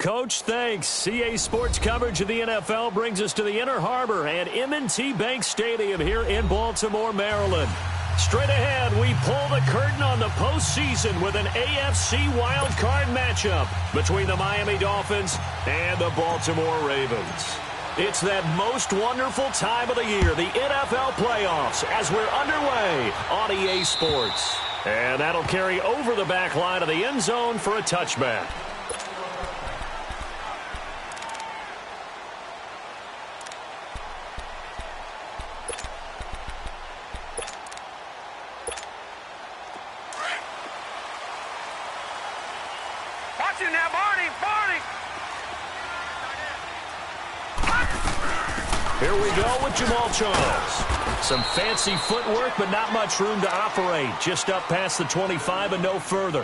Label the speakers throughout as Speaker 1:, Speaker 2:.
Speaker 1: Coach. Thanks. CA Sports coverage of the NFL brings us to the Inner Harbor and M&T Bank Stadium here in Baltimore, Maryland. Straight ahead, we pull the curtain on the postseason with an AFC wildcard matchup between the Miami Dolphins and the Baltimore Ravens. It's that most wonderful time of the year, the NFL playoffs, as we're underway on EA Sports. And that'll carry over the back line of the end zone for a touchback. Here we go with Jamal Charles. Some fancy footwork, but not much room to operate. Just up past the 25 and no further.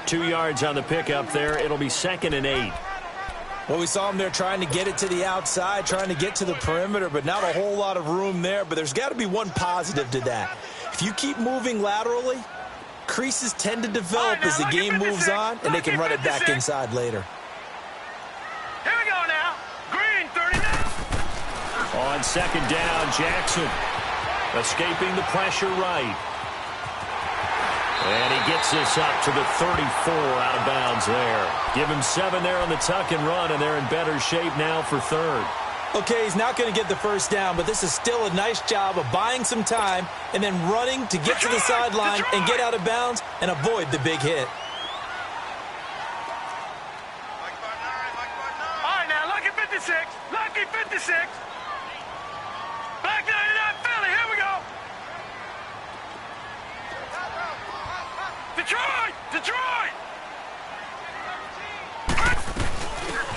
Speaker 1: 2 yards on the pickup there. It'll be 2nd and 8.
Speaker 2: Well, we saw him there trying to get it to the outside, trying to get to the perimeter, but not a whole lot of room there. But there's got to be one positive to that. If you keep moving laterally, creases tend to develop as the game moves on, and they can run it back inside later.
Speaker 1: On 2nd down, Jackson escaping the pressure right. And he gets this up to the 34 out of bounds there. Give him 7 there on the tuck and run, and they're in better shape now for 3rd.
Speaker 2: Okay, he's not going to get the first down, but this is still a nice job of buying some time and then running to get to the sideline and get out of bounds and avoid the big hit.
Speaker 3: All right, now, lucky 56. Lucky 56. Back 99 Philly, here we go. Detroit! Detroit!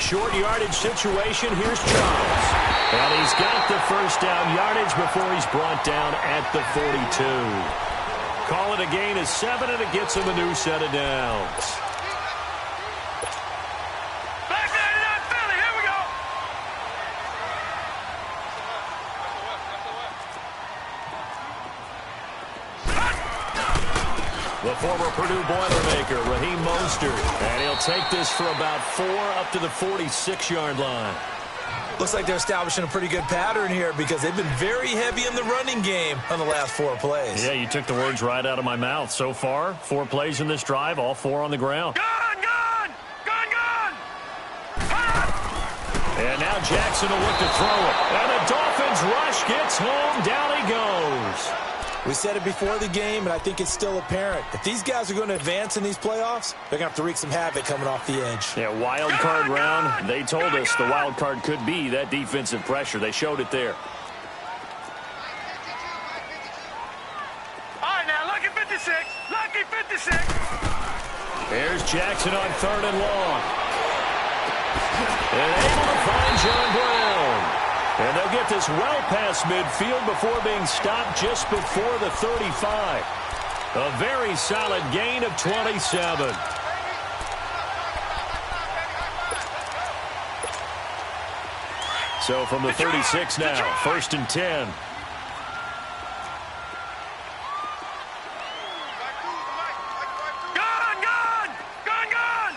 Speaker 1: Short yardage situation. Here's Charles. And he's got the first down yardage before he's brought down at the 42. Call it a gain of 7, and it gets him a new set of downs. The former Purdue Boilermaker, Raheem Mostert. And he'll take this for about 4 up to the 46-yard line.
Speaker 2: Looks like they're establishing a pretty good pattern here because they've been very heavy in the running game on the last 4 plays.
Speaker 1: Yeah, you took the words right out of my mouth. So far, 4 plays in this drive, all 4 on the ground.
Speaker 3: Gone, gone! Gone, gone!
Speaker 1: And now Jackson will look to throw it. And the Dolphins rush gets home. Down he goes.
Speaker 2: We said it before the game, and I think it's still apparent. If these guys are going to advance in these playoffs, they're going to have to wreak some havoc coming off the edge.
Speaker 1: Yeah, wild card round. They told us the wild card could be that defensive pressure. They showed it there.
Speaker 3: All right, now, lucky 56. Lucky 56.
Speaker 1: There's Jackson on 3rd and long. And able to find John Brown. And they'll get this well past midfield before being stopped just before the 35. A very solid gain of 27. So from the 36 now, 1st and 10.
Speaker 3: Gone, gone! Gone, gone!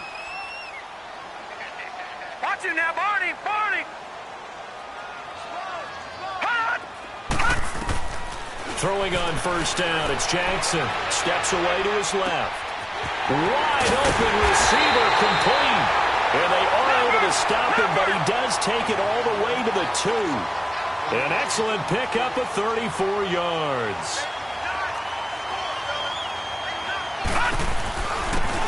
Speaker 3: Watch him now, Barney, Barney!
Speaker 1: Throwing on 1st down, it's Jackson. Steps away to his left. Wide open receiver, complete. And they are able to stop him, but he does take it all the way to the 2. An excellent pickup of 34 yards.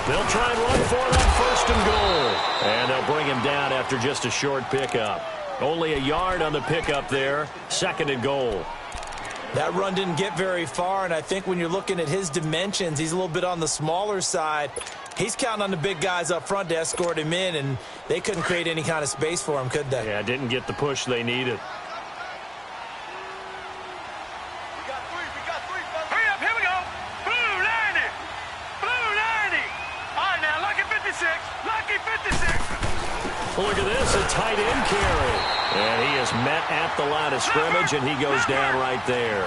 Speaker 1: They'll try and run for that 1st and goal. And they'll bring him down after just a short pickup. Only a yard on the pickup there. 2nd and goal.
Speaker 2: That run didn't get very far, and I think when you're looking at his dimensions, he's a little bit on the smaller side. He's counting on the big guys up front to escort him in, and they couldn't create any kind of space for him, could they?
Speaker 1: Yeah, didn't get the push they needed.
Speaker 3: Hurry up, here we go. Blue 90. Blue 90. All right, now, lucky 56. Lucky 56.
Speaker 1: Well, look at this, a tight end carry. And he is met at the line of scrimmage, and he goes down right there.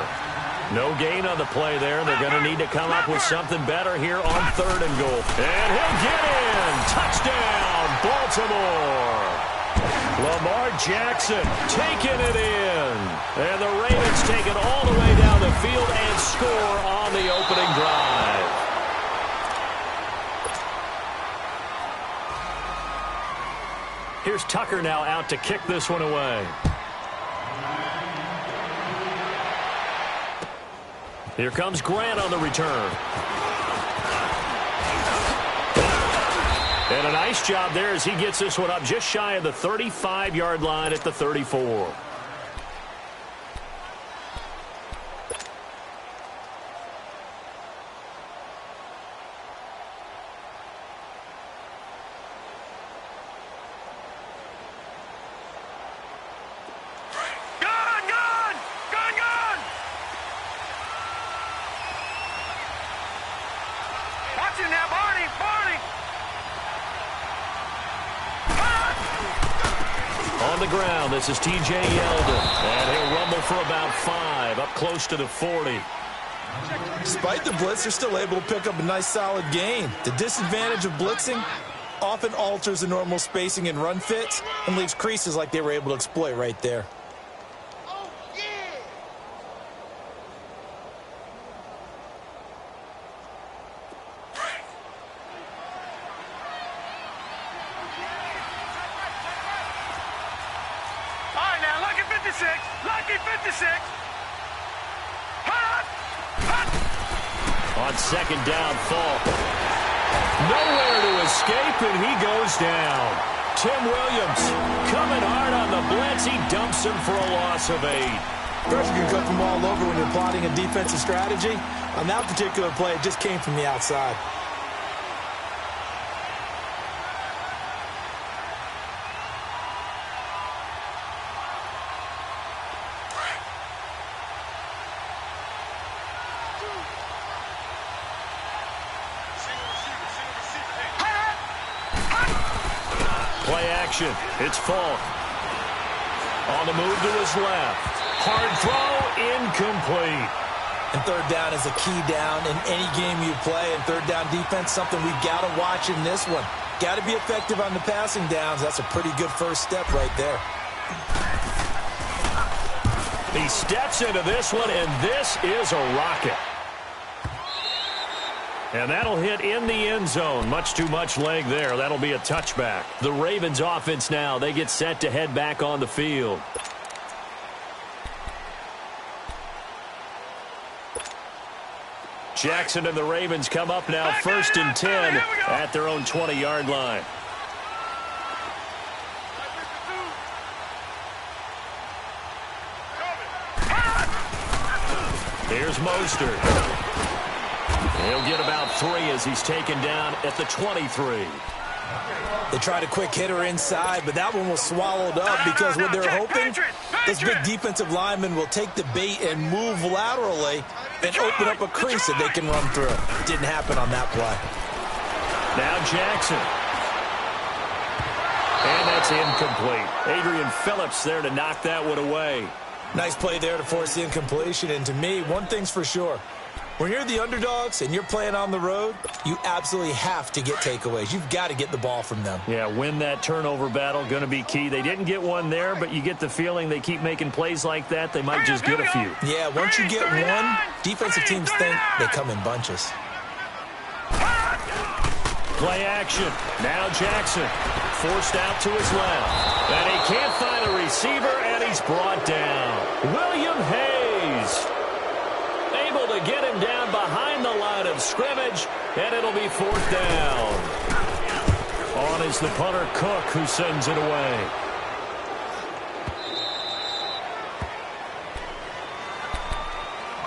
Speaker 1: No gain on the play there. They're going to need to come up with something better here on 3rd and goal. And he'll get in. Touchdown, Baltimore. Lamar Jackson taking it in. And the Ravens take it all the way down the field and score on the opening drive. Here's Tucker now out to kick this one away. Here comes Grant on the return. And a nice job there as he gets this one up just shy of the 35-yard line at the 34. On the ground, this is T.J. Yeldon. And he'll rumble for about 5, up close to the 40.
Speaker 2: Despite the blitz, they're still able to pick up a nice solid gain. The disadvantage of blitzing often alters the normal spacing and run fits and leaves creases like they were able to exploit right there.
Speaker 3: Lucky 56.
Speaker 1: On 2nd down, Falk. Nowhere to escape, and he goes down. Tim Williams coming hard on the blitz. He dumps him for a loss of 8.
Speaker 2: Pressure can come from all over when you're plotting a defensive strategy. On that particular play, it just came from the outside.
Speaker 1: Play action. It's Falk. On the move to his left. Hard throw, incomplete.
Speaker 2: And 3rd down is a key down in any game you play. And 3rd down defense, something we've got to watch in this one. Got to be effective on the passing downs. That's a pretty good first step right there.
Speaker 1: He steps into this one, and this is a rocket. And that'll hit in the end zone. Much too much leg there. That'll be a touchback. The Ravens offense now, they get set to head back on the field. Jackson and the Ravens come up now 1st and 10 at their own 20-yard line. Here's Mostert. He'll get about 3 as he's taken down at the 23.
Speaker 2: They tried a quick hitter inside, but that one was swallowed up because what they're hoping, this big defensive lineman will take the bait and move laterally and open up a crease that they can run through. Didn't happen on that play.
Speaker 1: Now Jackson. And that's incomplete. Adrian Phillips there to knock that one away.
Speaker 2: Nice play there to force the incompletion. And to me, one thing's for sure. When you're the underdogs and you're playing on the road, you absolutely have to get takeaways. You've got to get the ball from them.
Speaker 1: Yeah, win that turnover battle, going to be key. They didn't get one there, but you get the feeling they keep making plays like that, they might just get a few.
Speaker 2: Yeah, once you get one, defensive teams think they come in bunches.
Speaker 1: Play action. Now Jackson forced out to his left. And he can't find a receiver, and he's brought down. William Hayes able to get him down behind the line of scrimmage, and it'll be 4th down. On is the punter, Cook, who sends it away.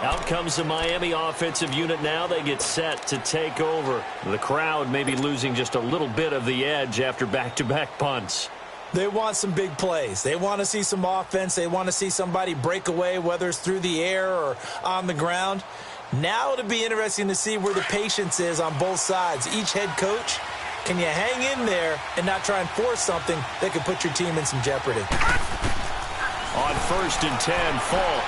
Speaker 1: Out comes the Miami offensive unit now. They get set to take over. The crowd may be losing just a little bit of the edge after back-to-back punts.
Speaker 2: They want some big plays. They want to see some offense. They want to see somebody break away, whether it's through the air or on the ground. Now it'll be interesting to see where the patience is on both sides. Each head coach, can you hang in there and not try and force something that could put your team in some jeopardy?
Speaker 1: On 1st and 10, Falk.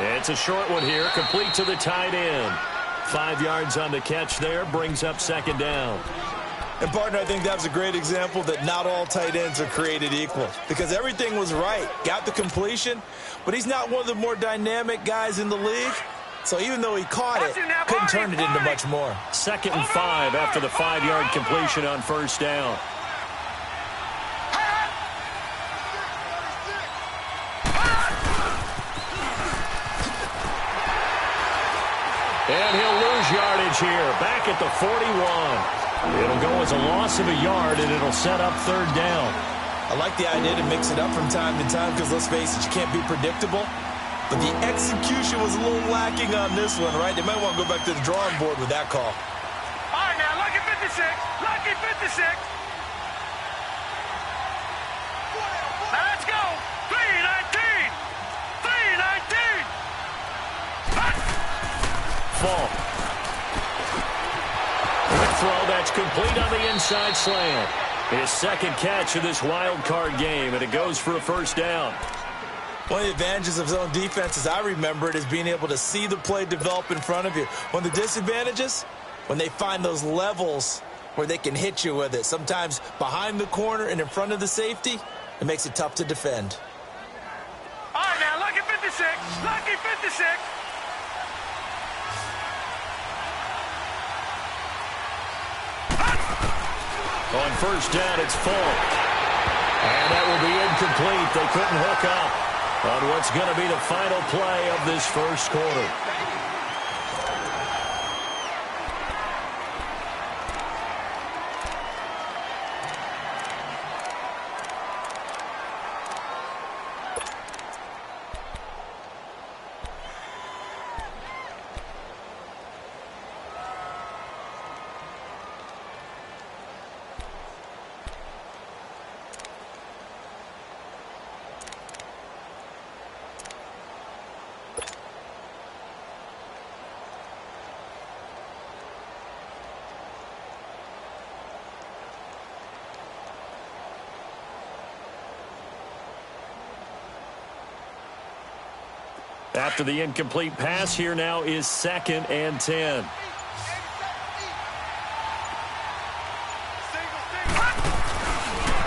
Speaker 1: It's a short one here, complete to the tight end. 5 yards on the catch there, brings up second down.
Speaker 2: And, partner, I think that was a great example that not all tight ends are created equal because everything was right. Got the completion, but he's not one of the more dynamic guys in the league. So even though he caught it, couldn't turn it into much more.
Speaker 1: 2nd and 5 after the 5-yard completion on first down. And he'll lose yardage here, back at the 41. It'll go as a loss of a yard, and it'll set up third down.
Speaker 2: I like the idea to mix it up from time to time because, let's face it, you can't be predictable. But the execution was a little lacking on this one, right? They might want to go back to the drawing board with that call.
Speaker 3: All right, now, lucky 56. Lucky 56. Now, let's go. 319. 319.
Speaker 1: Fall. Quick throw, that's complete on the inside slant. His second catch of this wild card game, and it goes for a first down.
Speaker 2: One of the advantages of zone defense, as I remember it, is being able to see the play develop in front of you. One of the disadvantages, when they find those levels where they can hit you with it, sometimes behind the corner and in front of the safety, it makes it tough to defend.
Speaker 3: All right, now, lucky 56. Lucky 56.
Speaker 1: On first down, it's full. And that will be incomplete. They couldn't hook up on what's going to be the final play of this first quarter. After the incomplete pass, here now is 2nd and 10.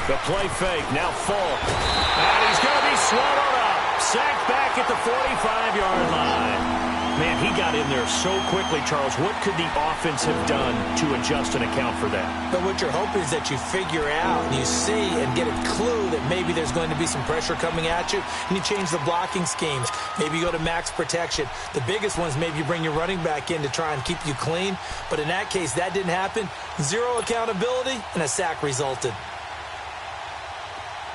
Speaker 1: The play fake, now full. And he's going to be swallowed up. Sacked back at the 45-yard line. Man, he got in there so quickly, Charles. What could the offense have done to adjust and account for that?
Speaker 2: But what you're hoping is that you figure out and you see and get a clue that maybe there's going to be some pressure coming at you, and you change the blocking schemes. Maybe you go to max protection. The biggest one is maybe you bring your running back in to try and keep you clean. But in that case, that didn't happen. Zero accountability, and a sack resulted.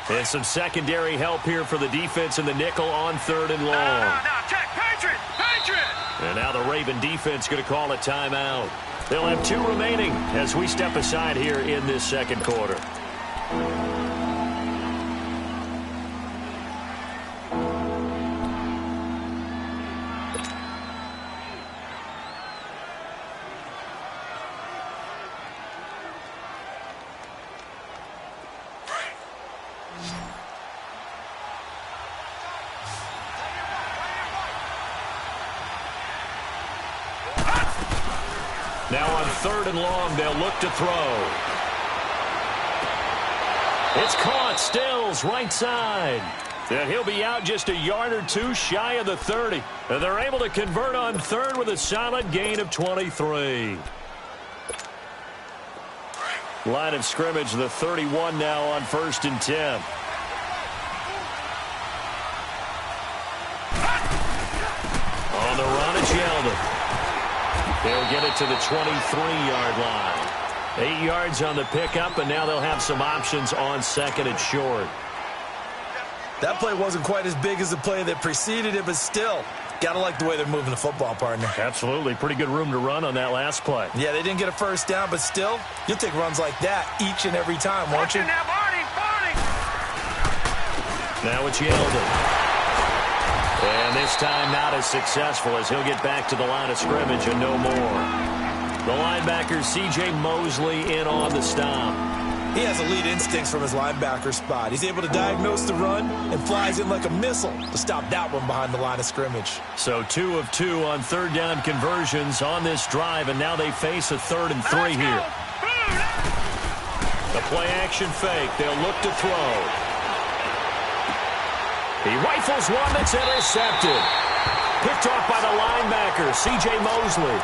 Speaker 1: And some secondary help here for the defense in the nickel on 3rd and long.
Speaker 3: No, check, Patriot, Patriot.
Speaker 1: And now the Raven defense going to call a timeout. They'll have 2 remaining as we step aside here in this second quarter. Now on 3rd and long, they'll look to throw. It's caught. Stills, right side. And he'll be out just a yard or 2 shy of the 30. And they're able to convert on 3rd with a solid gain of 23. Line of scrimmage, the 31 now on 1st and 10. On the run, it's Yeldon. They'll get it to the 23-yard line. 8 yards on the pickup, and now they'll have some options on 2nd and short.
Speaker 2: That play wasn't quite as big as the play that preceded it, but still, got to like the way they're moving the football, partner.
Speaker 1: Absolutely. Pretty good room to run on that last play.
Speaker 2: Yeah, they didn't get a first down, but still, you'll take runs like that each and every time, won't you?
Speaker 3: Now, Barney.
Speaker 1: Now it's Yeldon. And this time not as successful as he'll get back to the line of scrimmage and no more. The linebacker, C.J. Mosley, in on the stop.
Speaker 2: He has elite instincts from his linebacker spot. He's able to diagnose the run and flies in like a missile to stop that one behind the line of scrimmage.
Speaker 1: So 2 of 2 on third down conversions on this drive, and now they face a 3rd and 3 here. The play-action fake. They'll look to throw. He rifles one that's intercepted. Picked off by the linebacker, C.J. Mosley.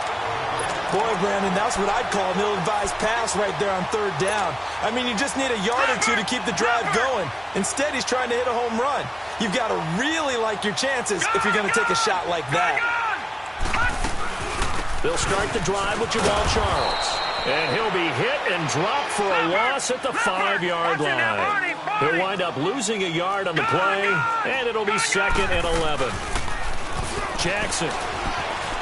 Speaker 2: Boy, Brandon, that's what I'd call an ill-advised pass right there on third down. I mean, you just need a yard or two to keep the drive going. Instead, he's trying to hit a home run. You've got to really like your chances if you're going to take a shot like that.
Speaker 1: They'll start the drive with Jamal Charles. And he'll be hit and dropped for a loss at the 5-yard line. He'll wind up losing a yard on the play, and it'll be 2nd and 11. Jackson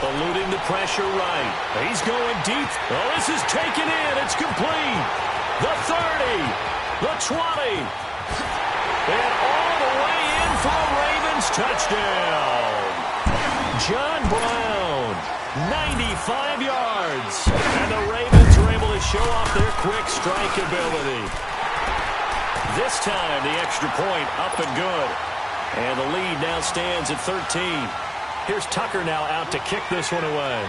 Speaker 1: eluding the pressure right. He's going deep. Oh, this is taken in. It's complete. The 30. The 20. And all the way in for a Ravens touchdown. John Brown, 95 yards. And the Ravens are able to show off their quick strike ability. This time, the extra point up and good. And the lead now stands at 13. Here's Tucker now out to kick this one away.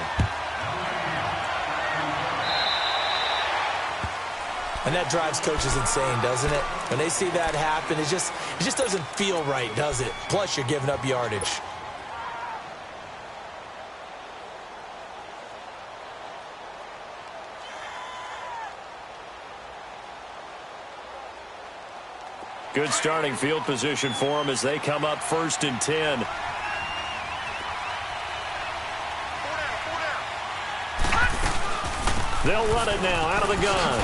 Speaker 2: And that drives coaches insane, doesn't it? When they see that happen, it just doesn't feel right, does it? Plus, you're giving up yardage.
Speaker 1: Good starting field position for them as they come up 1st and 10. They'll run it now out of the gun.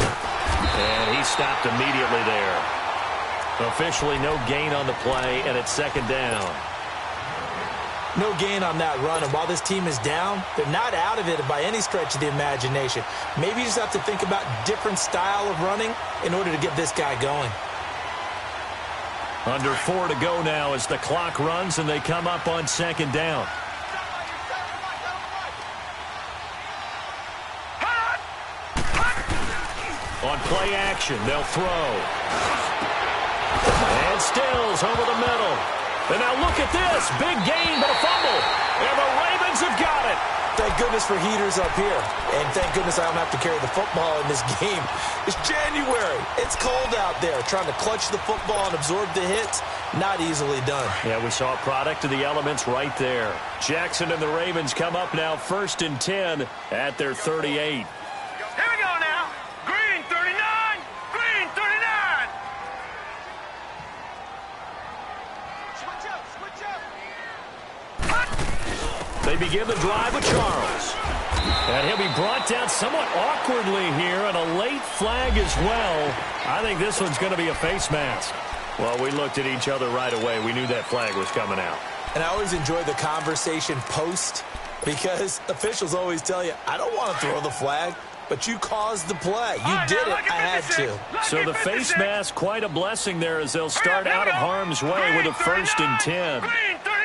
Speaker 1: And he stopped immediately there. Officially no gain on the play, and it's 2nd down.
Speaker 2: No gain on that run, and while this team is down, they're not out of it by any stretch of the imagination. Maybe you just have to think about different style of running in order to get this guy going.
Speaker 1: Under 4 to go now as the clock runs, and they come up on 2nd down. On play action, they'll throw. And Stills over the middle. And now look at this. Big gain, but a fumble. And the Ravens have got it.
Speaker 2: Thank goodness for heaters up here. And thank goodness I don't have to carry the football in this game. It's January. It's cold out there. Trying to clutch the football and absorb the hits, not easily done.
Speaker 1: Yeah, we saw a product of the elements right there. Jackson and the Ravens come up now 1st and 10 at their 38.
Speaker 3: Here we go now. Green 39. Green 39. Switch up. Switch up.
Speaker 1: They begin the drive with Charles. And he'll be brought down somewhat awkwardly here, and a late flag as well. I think this one's going to be a face mask. Well, we looked at each other right away. We knew that flag was coming out.
Speaker 2: And I always enjoy the conversation post because officials always tell you, I don't want to throw the flag, but you caused the play. You did it. I had to.
Speaker 1: So the face mask, quite a blessing there as they'll start out of harm's way with a 1st and 10.
Speaker 3: Green 39.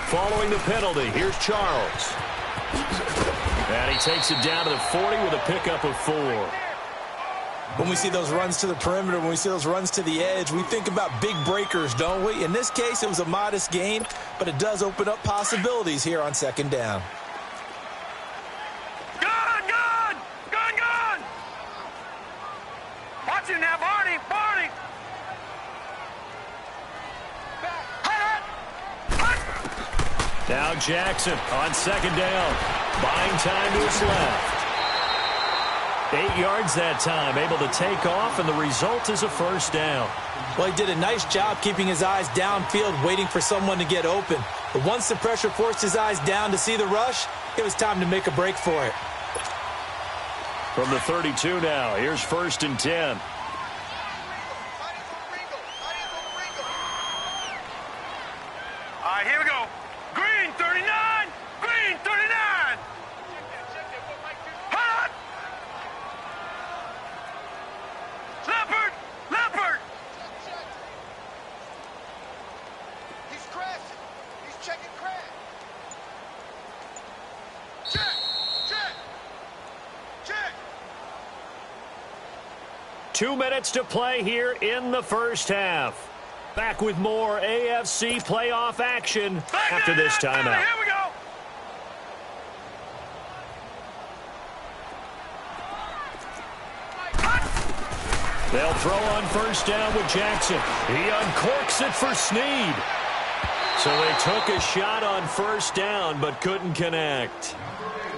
Speaker 1: Following the penalty, here's Charles. And he takes it down to the 40 with a pickup of 4.
Speaker 2: When we see those runs to the perimeter, when we see those runs to the edge, we think about big breakers, don't we? In this case, it was a modest gain, but it does open up possibilities here on 2nd down.
Speaker 3: Gun! Watch him now, Barney!
Speaker 1: Now Jackson on 2nd down. Buying time to his left. 8 yards that time, able to take off, and the result is a 1st down.
Speaker 2: Well, he did a nice job keeping his eyes downfield, waiting for someone to get open. But once the pressure forced his eyes down to see the rush, it was time to make a break for it.
Speaker 1: From the 32 now, here's 1st and 10.
Speaker 3: All right, here we go. Green 39. Green 39.
Speaker 1: 2 minutes to play here in the first half. Back with more AFC playoff action after this timeout.
Speaker 3: Here we go.
Speaker 1: They'll throw on first down with Jackson. He uncorks it for Snead. So they took a shot on first down but couldn't connect.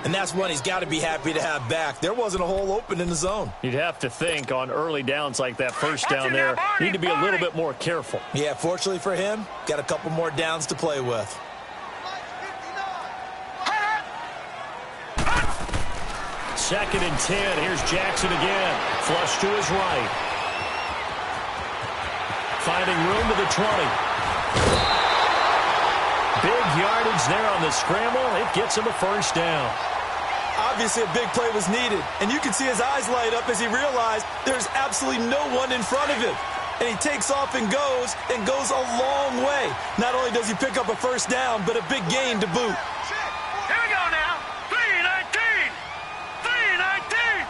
Speaker 2: And that's one he's got to be happy to have back. There wasn't a hole open in the zone.
Speaker 1: You'd have to think on early downs like that first down there, need to be a little bit more careful.
Speaker 2: Yeah, fortunately for him, got a couple more downs to play with.
Speaker 1: Second and 10. Here's Jackson again. Flush to his right. Finding room to the 20. Big yardage there on the scramble. It gets him a first down.
Speaker 2: Obviously, a big play was needed, and you can see his eyes light up as he realized there's absolutely no one in front of him. And he takes off and goes a long way. Not only does he pick up a first down, but a big gain to boot.
Speaker 3: Here we go now. 3-19. 3-19.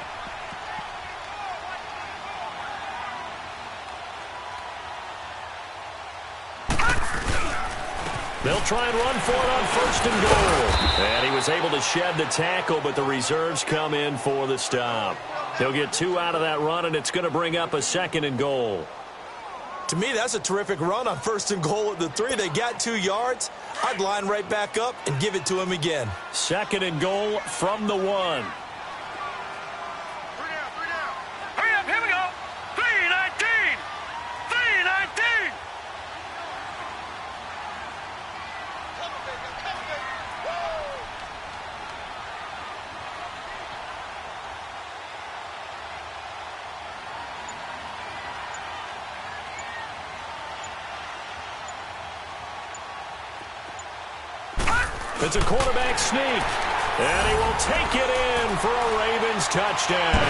Speaker 1: They'll try and run for it on first and goal. And he was able to shed the tackle, but the reserves come in for the stop. He'll get 2 out of that run, and it's going to bring up a second and goal.
Speaker 2: To me, that's a terrific run on first and goal at the 3. They got 2 yards. I'd line right back up and give it to him again.
Speaker 1: Second and goal from the 1.
Speaker 3: Hurry up, here we go. 3-19. 3-19.
Speaker 1: It's a quarterback sneak, and he will take it in for a Ravens touchdown.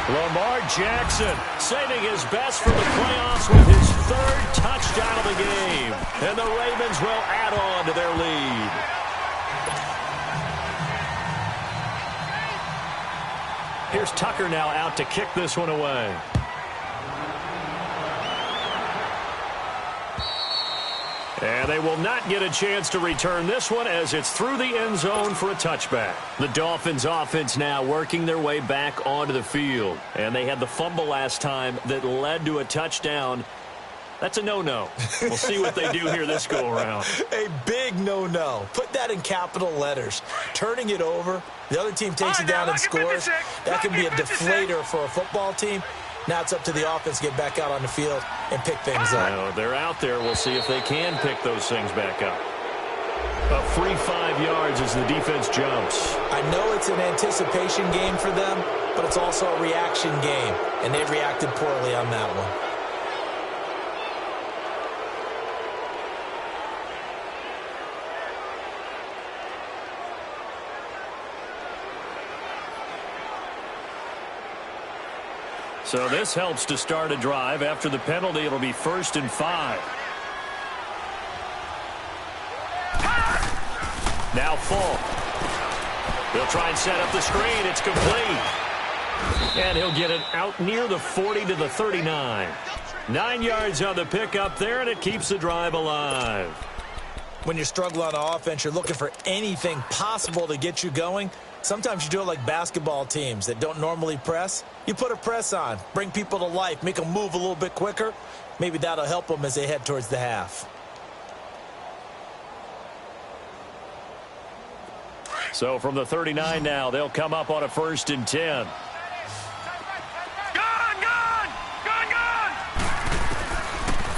Speaker 1: Lamar Jackson saving his best for the playoffs with his 3rd touchdown of the game. And the Ravens will add on to their lead. Here's Tucker now out to kick this one away. And they will not get a chance to return this one as it's through the end zone for a touchback. The Dolphins offense now working their way back onto the field. And they had the fumble last time that led to a touchdown. That's a no-no. We'll see what they do here this go-around.
Speaker 2: A big no-no. Put that in capital letters. Turning it over, the other team takes it down and scores. That can be a deflator for a football team. Now it's up to the offense to get back out on the field and pick things up.
Speaker 1: Well, they're out there. We'll see if they can pick those things back up. A free 5 yards as the defense jumps.
Speaker 2: I know it's an anticipation game for them, but it's also a reaction game, and they reacted poorly on that one.
Speaker 1: So this helps to start a drive. After the penalty, it'll be 1st and 5. Now Falk. He'll try and set up the screen. It's complete. And he'll get it out near the 40 to the 39. 9 yards on the pickup there, and it keeps the drive alive.
Speaker 2: When you're struggling on offense, you're looking for anything possible to get you going. Sometimes you do it like basketball teams that don't normally press. You put a press on, bring people to life, make them move a little bit quicker. Maybe that'll help them as they head towards the half.
Speaker 1: So from the 39 now, they'll come up on a 1st and 10.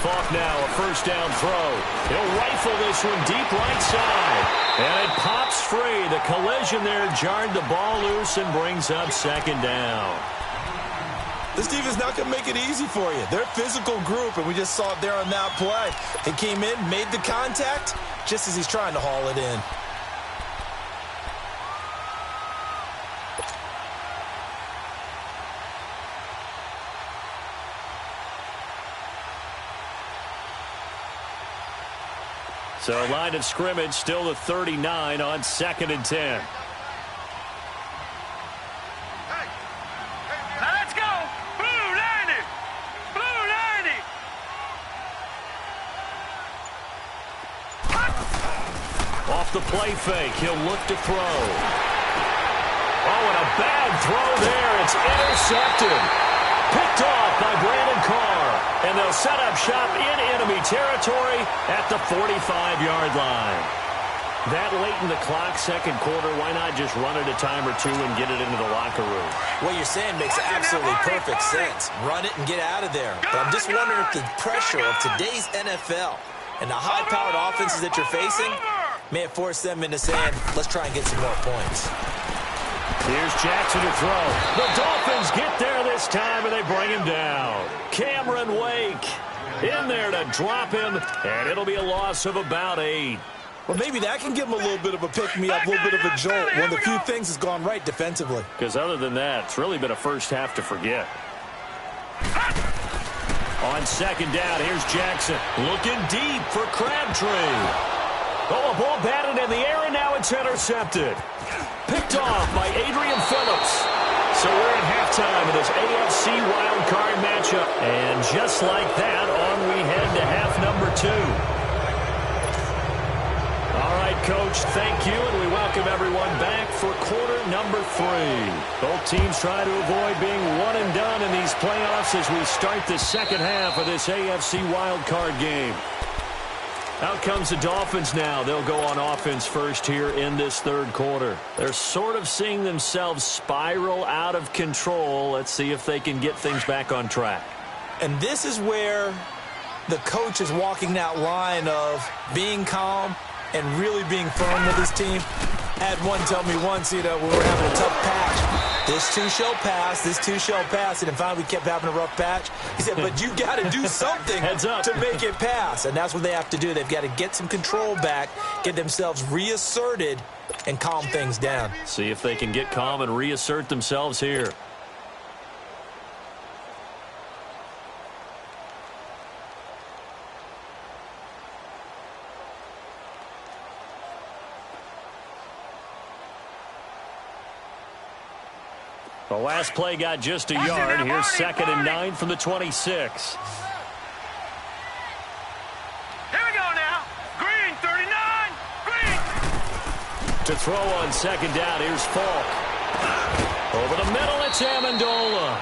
Speaker 1: Falk now, a 1st down throw. He'll rifle this one deep right side. And it pops free. The collision there jarred the ball loose and brings up 2nd down.
Speaker 2: This defense is not going to make it easy for you. They're a physical group, and we just saw it there on that play. He came in, made the contact, just as he's trying to haul it in.
Speaker 1: So line of scrimmage still the 39 on 2nd and 10.
Speaker 3: Now let's go. Blue
Speaker 1: off the play fake. He'll look to throw. Oh, and a bad throw there. It's intercepted. Picked off by Brandon Carr. And they'll set up shop in enemy territory at the 45-yard line. That late in the clock, second quarter, why not just run it a time or two and get it into the locker room?
Speaker 2: What you're saying makes absolutely perfect sense. Run it and get out of there. But I'm just wondering if the pressure of today's NFL and the high-powered offenses that you're facing may have forced them into saying, let's try and get some more points.
Speaker 1: Here's Jackson to throw. The Dolphins get there this time, and they bring him down. Cameron Wake in there to drop him, and it'll be a loss of about 8.
Speaker 2: Well, maybe that can give him a little bit of a pick-me-up, a little bit of a jolt. One of the few things has gone right defensively.
Speaker 1: Because other than that, it's really been a first half to forget. On second down, here's Jackson. Looking deep for Crabtree. Oh, a ball batted in the air, and now it's intercepted. Picked off by Adrian Phillips. So we're at halftime of this AFC wildcard matchup. And just like that, on we head to half number 2. All right, Coach, thank you, and we welcome everyone back for quarter number 3. Both teams try to avoid being one and done in these playoffs as we start the second half of this AFC wildcard game. Out comes the Dolphins now. They'll go on offense first here in this third quarter. They're sort of seeing themselves spiral out of control. Let's see if they can get things back on track.
Speaker 2: And this is where the coach is walking that line of being calm and really being firm with his team. Had one tell me once, when we were having a tough patch, this too shall pass, this too shall pass, and then finally we kept having a rough patch. He said, but you got to do something to make it pass, and that's what they have to do. They've got to get some control back, get themselves reasserted, and calm things down.
Speaker 1: See if they can get calm and reassert themselves here. The last play got just a yard. Here's 2nd and 9 from the 26.
Speaker 3: Here we go now. Green, 39. Green.
Speaker 1: To throw on second down, here's Falk. Over the middle, it's Amendola.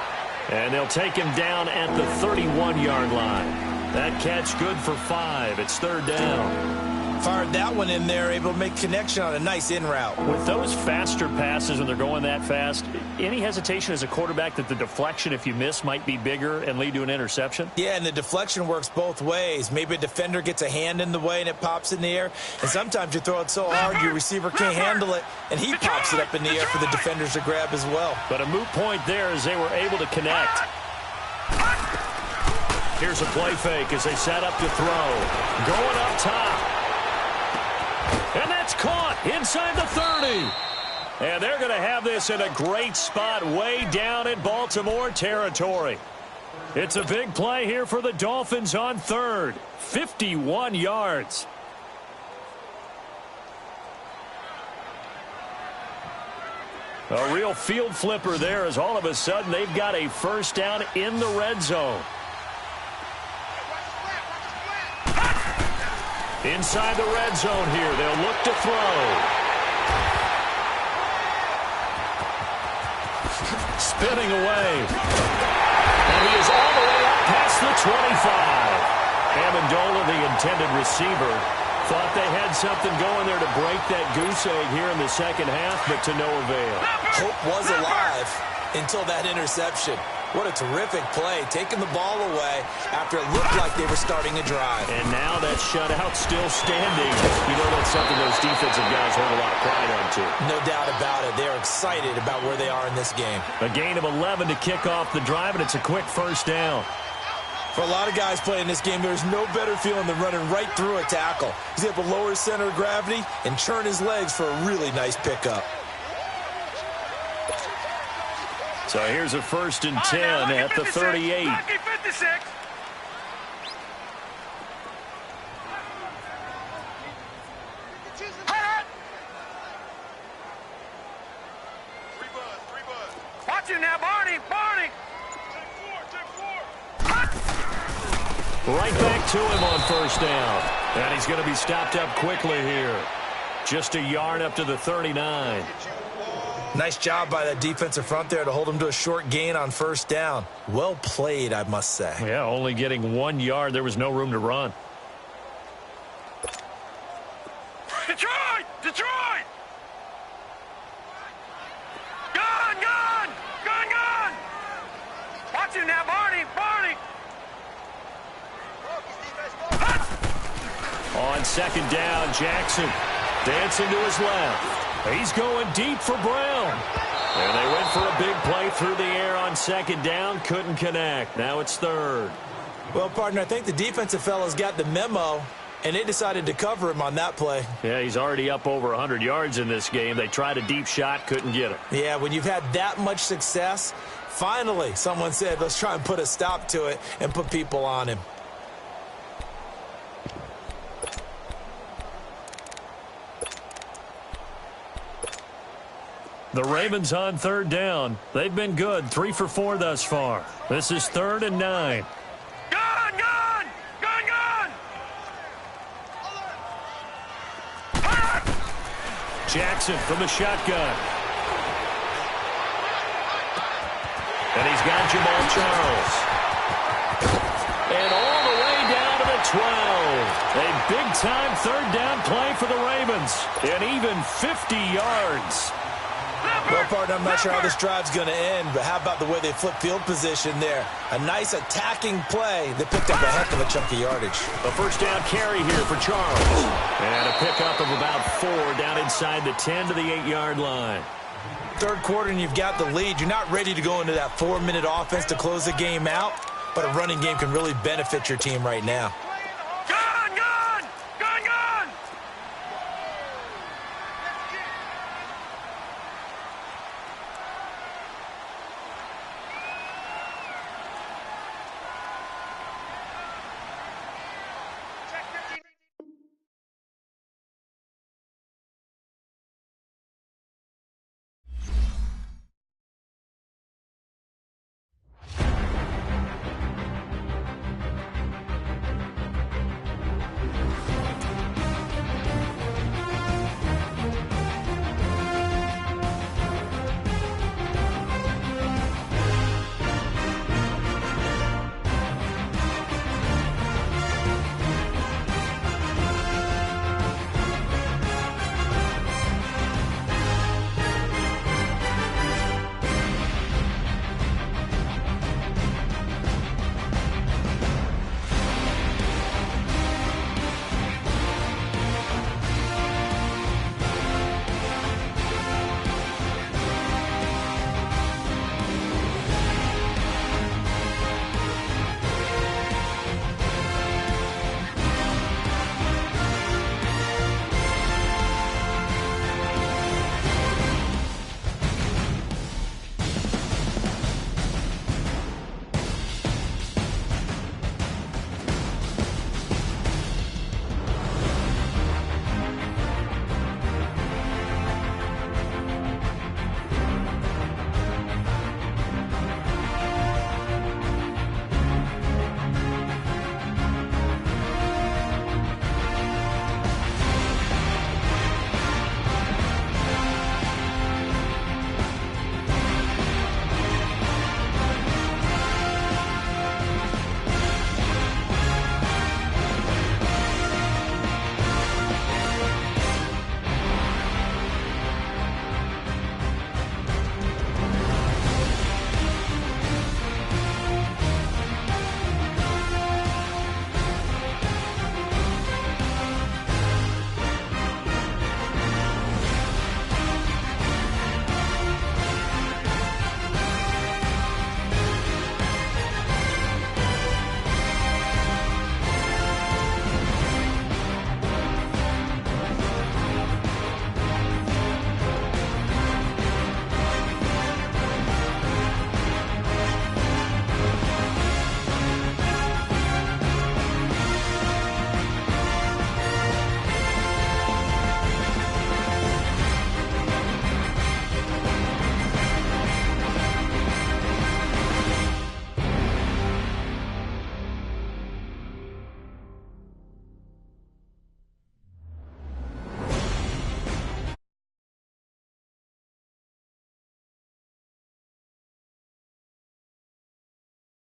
Speaker 1: And they'll take him down at the 31-yard line. That catch good for 5. It's 3rd down.
Speaker 2: Fired that one in there, able to make connection on a nice in route.
Speaker 1: With those faster passes when they're going that fast, any hesitation as a quarterback that the deflection, if you miss, might be bigger and lead to an interception?
Speaker 2: Yeah, and the deflection works both ways. Maybe a defender gets a hand in the way and it pops in the air. And sometimes you throw it so hard your receiver can't handle it, and he pops it up in the air for the defenders to grab as well.
Speaker 1: But a moot point there as they were able to connect. Here's a play fake as they set up to throw. Going up top. And that's caught inside the 30. And they're going to have this in a great spot way down in Baltimore territory. It's a big play here for the Dolphins on 3rd. 51 yards. A real field flipper there as all of a sudden they've got a first down in the red zone. Inside the red zone here. They'll look to throw. Spinning away. And he is all the way up past the 25. Amendola, the intended receiver, thought they had something going there to break that goose egg here in the second half, but to no avail.
Speaker 2: Hope was alive until that interception. What a terrific play, taking the ball away after it looked like they were starting a drive.
Speaker 1: And now that shutout still standing. You know that's something those defensive guys hold a lot of pride on, too.
Speaker 2: No doubt about it. They're excited about where they are in this game.
Speaker 1: A gain of 11 to kick off the drive, and it's a quick first down.
Speaker 2: For a lot of guys playing this game, there's no better feeling than running right through a tackle. He's able to lower his center of gravity and churn his legs for a really nice pickup.
Speaker 1: So here's a 1st and 10 at the 38.
Speaker 3: Lucky 56. Watch it now, Barney.
Speaker 1: Right back to him on first down. And he's going to be stopped up quickly here. just a yard up to the 39.
Speaker 2: Nice job by that defensive front there to hold him to a short gain on first down. Well played, I must say.
Speaker 1: Yeah, only getting 1 yard. There was no room to run.
Speaker 3: Detroit! Detroit! Gun! Gun! Gun! Gun! Watch him now, Barney! Barney!
Speaker 1: On second down, Jackson dancing to his left. He's going deep for Brown. And they went for a big play through the air on second down. Couldn't connect. Now it's third.
Speaker 2: Well, partner, I think the defensive fellas got the memo, and they decided to cover him on that play.
Speaker 1: Yeah, he's already up over 100 yards in this game. They tried a deep shot, couldn't get it.
Speaker 2: Yeah, when you've had that much success, finally someone said, let's try and put a stop to it and put people on him.
Speaker 1: The Ravens on third down. They've been good, 3 for 4 thus far. This is 3rd and 9.
Speaker 3: Gun! Gun! Gun! Gun!
Speaker 1: Jackson from the shotgun. And he's got Jamal Charles. And all the way down to the 12. A big-time third down play for the Ravens. And even 50 yards.
Speaker 2: Well, partner, I'm not sure how this drive's going to end, but how about the way they flip field position there? A nice attacking play that picked up a heck of a chunk of yardage.
Speaker 1: A first down carry here for Charles. And a pickup of about 4 down inside the 10 to the 8-yard line.
Speaker 2: Third quarter and you've got the lead. You're not ready to go into that 4-minute offense to close the game out, but a running game can really benefit your team right now.